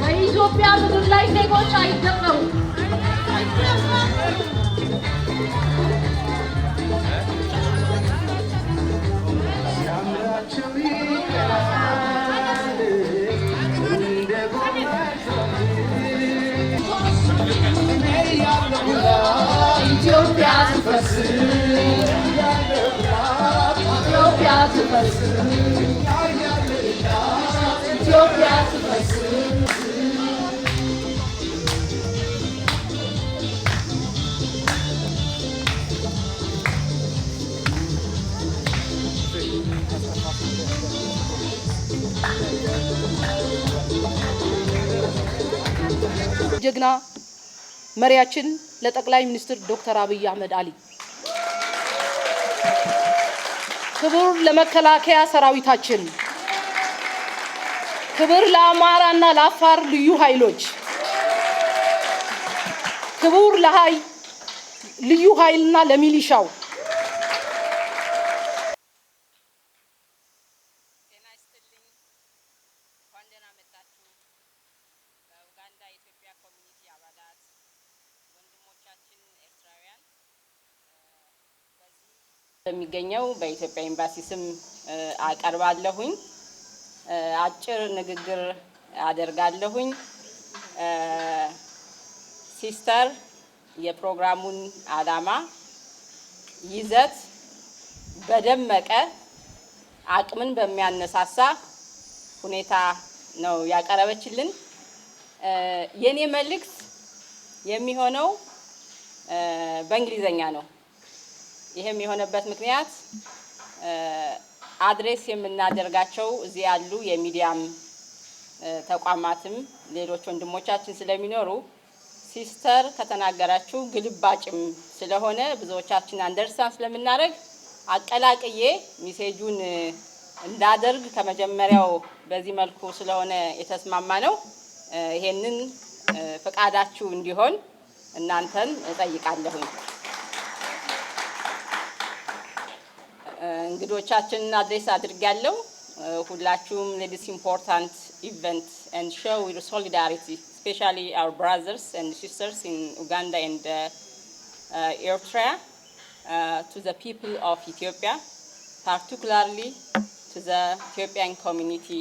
በኢትዮጵያ ምድር ላይ ዜጎች አይደፈሩም። ኢትዮጵያ ትፈርስ፣ ኢትዮጵያ ትፈርስ፣ ኢትዮጵያ ትፈርስ። ጀግና መሪያችን ለጠቅላይ ሚኒስትር ዶክተር አብይ አህመድ አሊ፣ ክብር ለመከላከያ ሰራዊታችን፣ ክብር ለአማራና ለአፋር ልዩ ኃይሎች፣ ክብር ልዩ ኃይልና ለሚሊሻው፣ ኡጋንዳ የኢትዮጵያ ኮሚኒቲ አባላት ወንድሞቻችን ኤርትራውያን በሚገኘው በኢትዮጵያ ኤምባሲ ስም አቀርባለሁኝ። አጭር ንግግር አደርጋለሁኝ። ሲስተር የፕሮግራሙን ዓላማ ይዘት በደመቀ አቅምን በሚያነሳሳ ሁኔታ ነው ያቀረበችልን። የኔ መልእክት የሚሆነው በእንግሊዘኛ ነው። ይሄም የሆነበት ምክንያት አድሬስ የምናደርጋቸው እዚህ ያሉ የሚዲያም ተቋማትም ሌሎች ወንድሞቻችን ስለሚኖሩ ሲስተር ከተናገራችሁ ግልባጭም ስለሆነ ብዙዎቻችን አንደርስታንድ ስለምናደርግ አቀላቅዬ ሜሴጁን እንዳደርግ ከመጀመሪያው በዚህ መልኩ ስለሆነ የተስማማ ነው። ይሄንን ፈቃዳችሁ እንዲሆን እናንተን እጠይቃለሁ። እንግዶቻችንን አድሬስ አድርጋለሁ። ሁላችሁም ለዚህ ኢምፖርታንት ኢቨንት and show your solidarity, especially our brothers and sisters in Uganda and Eritrea, to the people of Ethiopia, particularly to the Ethiopian community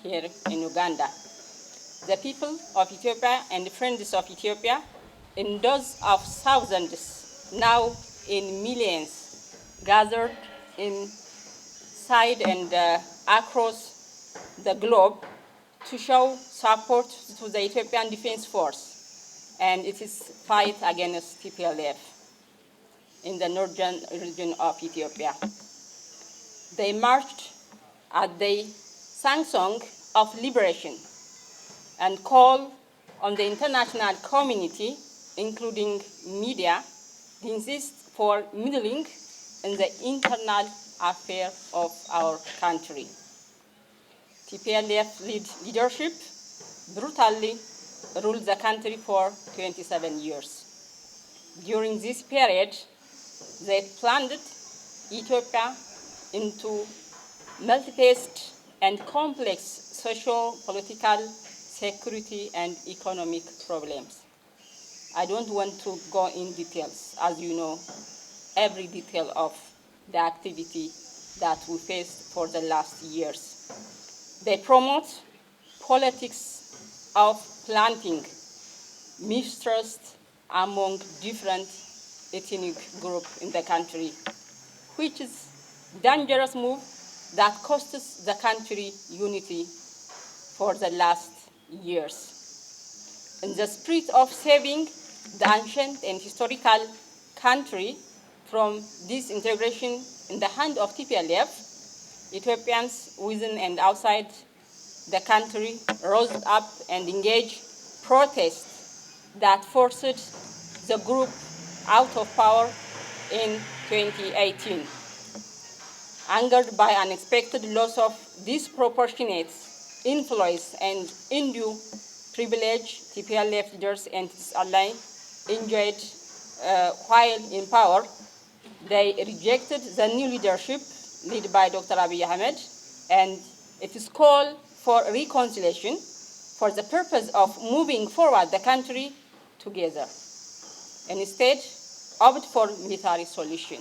here in Uganda. The people of Ethiopia and the friends of Ethiopia, in those of thousands, now in millions, gathered inside and across the globe to show support to the Ethiopian Defense Force and its fight against TPLF in the northern region of Ethiopia. They marched as they sang song of liberation and call on the international community, including media, to insist for meddling in the internal affairs of our country. TPLF leadership brutally ruled the country for 27 years. During this period, they plunged Ethiopia into multi-faced and complex social, political, security and economic problems. I don't want to go in details, as you know, every detail of the activity that we faced for the last years. They promote politics of planting mistrust among different ethnic groups in the country, which is a dangerous move that costs the country unity for the last years. In the spirit of saving the ancient and historical country from disintegration in the hand of TPLF, Ethiopians within and outside the country rose up and engaged protests that forced the group out of power in 2018. Angered by unexpected loss of disproportionate influence and undue privilege TPLF leaders and its allies enjoyed while in power, they rejected the new leadership led by Dr. Abiy Ahmed and its call for reconciliation for the purpose of moving forward the country together, and instead opted for military solution.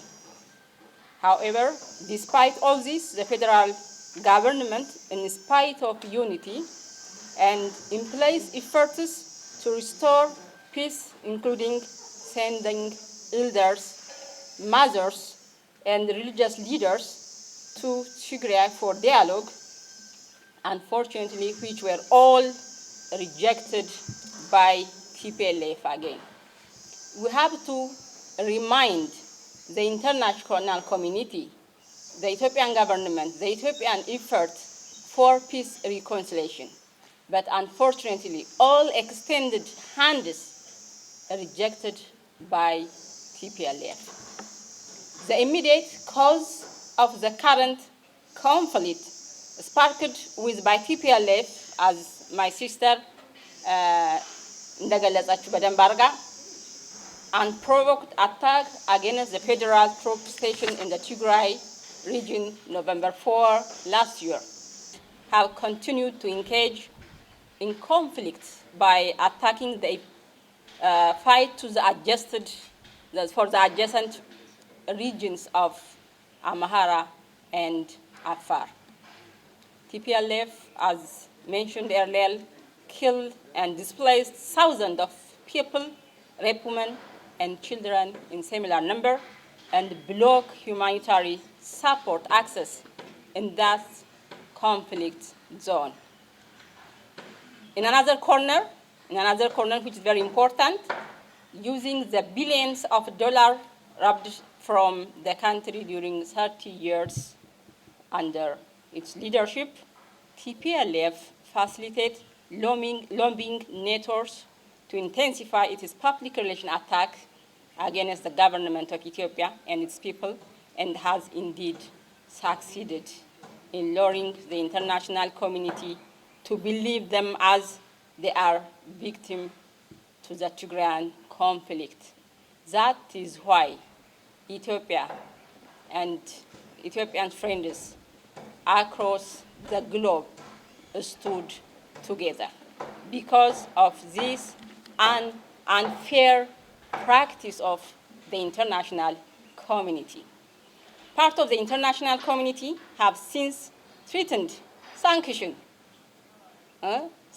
However, despite all this, the federal government, in spite of unity and in place efforts to restore peace, including sending elders, mothers, and religious leaders to TIGRAY for dialogue, unfortunately, which were all rejected by TPLF again. We have to remind the international community, the Ethiopian government, the Ethiopian effort for peace reconciliation. But unfortunately, all extended hands are rejected by TPLF. The immediate cause of the current conflict sparked with by TPLF, as my sister እንደገለጸችው በደንብ አድርጋ, unprovoked attack against the federal troop station in the Tigray region November 4 last year, have continued to engage in conflict by attacking the fight to the adjacent regions of Amhara and Afar. TPLF, as mentioned earlier, killed and displaced thousands of people, raped women and children in similar number, and blocked humanitarian support access in that conflict zone. In another corner, which is very important, using the billions of dollars robbed from the country during 30 years under its leadership, TPLF facilitated lobbying networks to intensify its public relations attack against the government of Ethiopia and its people, and has indeed succeeded in luring the international community to believe them as they are victims to the Tigrayan conflict. That is why Ethiopia and Ethiopian friends across the globe stood together because of this unfair practice of the international community. Part of the international community have since threatened sanction.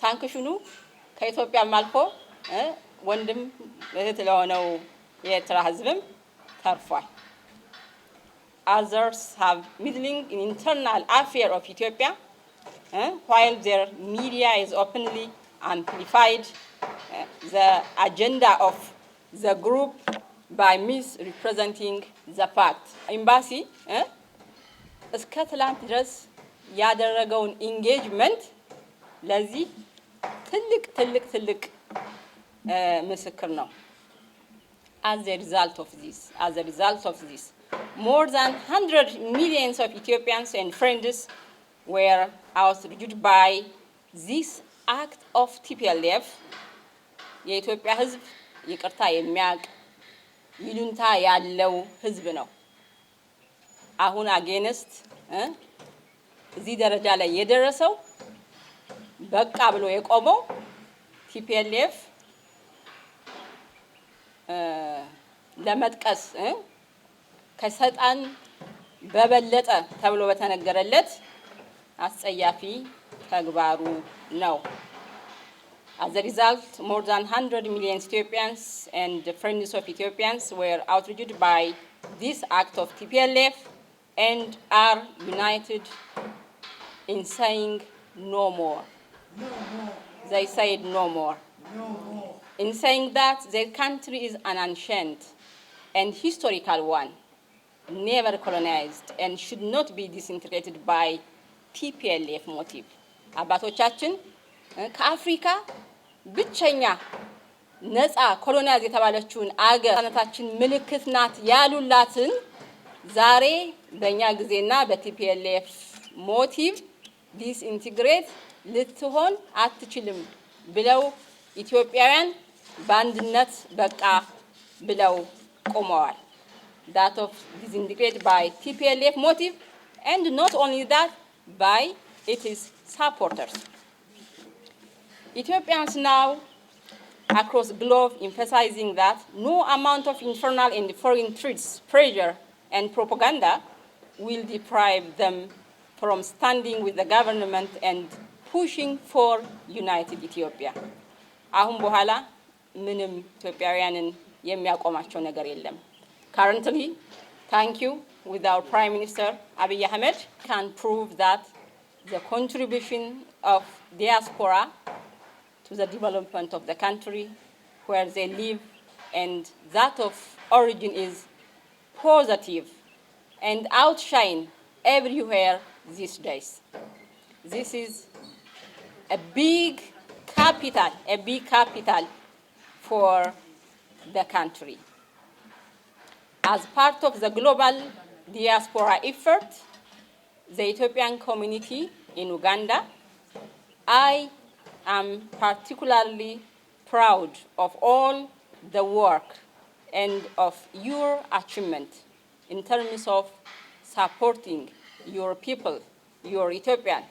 ሳንክሽኑ ከኢትዮጵያ አልፎ ወንድም እህት ለሆነው የኤርትራ ሕዝብም ተርፏል. Others have meddling in internal affairs of Ethiopia, while their media is openly amplified the agenda of the group by misrepresenting the fact. Embassy እስከ ትላንት ድረስ ያደረገውን engagement ለዚህ ትልቅ ምስክር ነው. As a result of this, more than 100 millions of Ethiopians and friends were outraged by this act of TPLF. የኢትዮጵያ ህዝብ ይቅርታ የሚያውቅ ይሉንታ ያለው ህዝብ ነው. አሁን አጌንስት እዚህ ደረጃ ላይ የደረሰው በቃ ብሎ የቆመው TPLF ለመጥቀስ ከሰይጣን በበለጠ ተብሎ በተነገረለት አስጸያፊ ተግባሩ ነው. As a result, more than 100 million Ethiopians and the friends of Ethiopians were outraged by this act of TPLF and are united in saying no more. No more. They said no more. No more. In saying that their country is an ancient and historical one, never colonized, and should not be disintegrated by TPLF motive. አባቶቻችን ከአፍሪካ ብቸኛ ነፃ ኮሎናይዝ የተባለችውን አገር ነታችን ምልክት ናት ያሉላትን ዛሬ በእኛ ጊዜና በቲፒኤልኤፍ ሞቲቭ ዲስኢንቲግሬት ልትሆን አትችልም ብለው ኢትዮጵያውያን በአንድነት በቃ ብለው ቆመዋል። That of disintegrate by TPLF motive, and not only that, by its supporters. Ethiopians now across the globe emphasizing that no amount of internal and foreign threats, pressure, and propaganda will deprive them from standing with the government and pushing for united Ethiopia. አሁን በኋላ ምንም ኢትዮጵያውያንን የሚያቆማቸው ነገር የለም። Currently, thank you, with our Prime Minister Abiy Ahmed, can prove that the contribution of diaspora to the development of the country where they live and that of origin is positive and outshine everywhere these days. This is a big capital for the country. As part of the global diaspora effort, the Ethiopian community in Uganda, I am particularly proud of all the work and of your achievement in terms of supporting your people, your Ethiopian,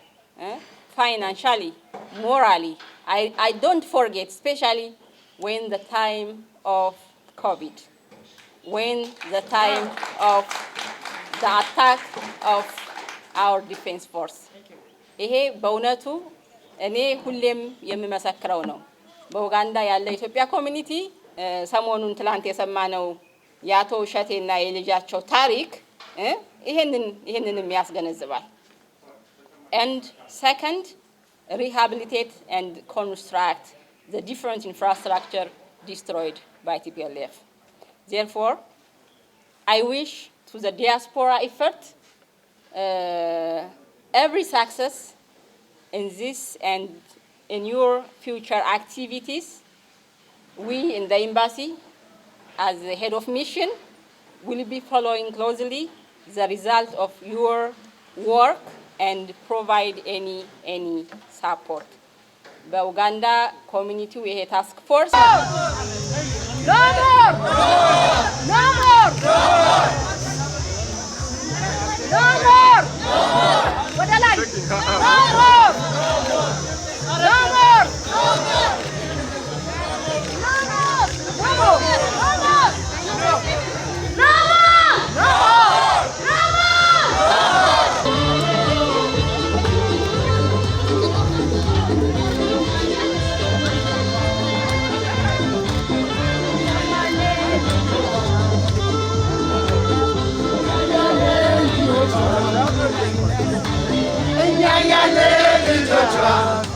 financially, morally. I don't forget, especially when the time of COVID, when the time of the attack of our defense force. ይሄ በእውነቱ እኔ ሁሌም የምመሰክረው ነው። በኡጋንዳ ያለ ኢትዮጵያ ኮሚኒቲ ሰሞኑን ትላንት የሰማነው ያቶ ሸቴና የልጃቸው ታሪክ ይሄንንም ያስገነዝባል። And second, rehabilitate and construct the different infrastructure destroyed by TPLF. Therefore, I wish to the diaspora effort every success in this and in your future activities. We in the embassy, as the head of mission, will be following closely the result of your work and provide any support. The Uganda community we have task force. No more! No more! No more! What I like? No more! No more! No more! No more! No more! No more! Yeah, yeah, yeah,